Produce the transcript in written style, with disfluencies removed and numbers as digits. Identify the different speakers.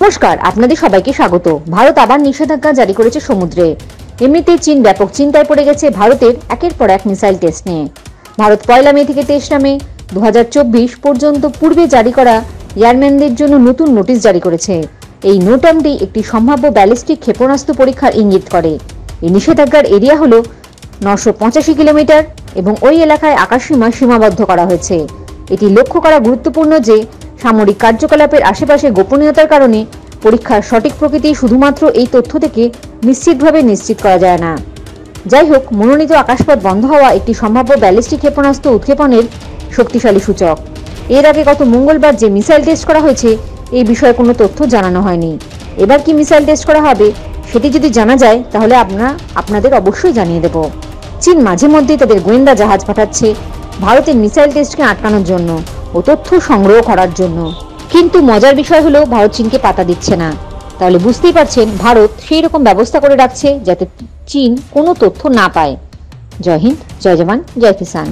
Speaker 1: নমস্কার, আপনাদের সবাইকে স্বাগত। ভারত আবার নিষেধাজ্ঞা জারি করেছে সমুদ্রে। এমনিতেই চীন ব্যাপক চিন্তায় পড়ে গেছে ভারতের একের পর এক মিসাইল টেস্ট নিয়ে। ভারত 1 মে থেকে 23 মে 2024 পর্যন্ত পূর্বে জারি করা এয়ারম্যানদের জন্য নতুন নোটিশ জারি করেছে। এই নোটামটি একটি সম্ভাব্য ব্যালিস্টিক ক্ষেপণাস্ত্র পরীক্ষার ইঙ্গিত করে। এই নিষেধাজ্ঞার এরিয়া হল 985 কিলোমিটার এবং ওই এলাকায় আকাশসীমা সীমাবদ্ধ করা হয়েছে। এটি লক্ষ্য করা গুরুত্বপূর্ণ যে সামরিক কার্যকলাপের আশেপাশে গোপনীয়তার কারণে পরীক্ষার সঠিক প্রকৃতি শুধুমাত্র এই তথ্য থেকে নিশ্চিতভাবে নিশ্চিত করা যায় না। যাই হোক, মনোনীত আকাশপথ বন্ধ হওয়া একটি সম্ভাব্য ব্যালিস্টিক ক্ষেপণাস্ত্র উৎক্ষেপণের শক্তিশালী সূচক। এর আগে গত মঙ্গলবার যে মিসাইল টেস্ট করা হয়েছে এই বিষয়ে কোনো তথ্য জানানো হয়নি। এবার কি মিসাইল টেস্ট করা হবে সেটি যদি জানা যায় তাহলে আপনাদের অবশ্যই জানিয়ে দেব। চীন মাঝে মধ্যেই তাদের গোয়েন্দা জাহাজ পাঠাচ্ছে ভারতের মিসাইল টেস্টকে আটকানোর জন্য ও তথ্য সংগ্রহ করার জন্য। কিন্তু মজার বিষয় হলো ভারত চীনকে পাত্তা দিচ্ছে না। তাহলে বুঝতেই পারছেন ভারত সেই রকম ব্যবস্থা করে রাখছে যাতে চীন কোনো তথ্য না পায়। জয় হিন্দ, জয় জওয়ান, জয় কিষান।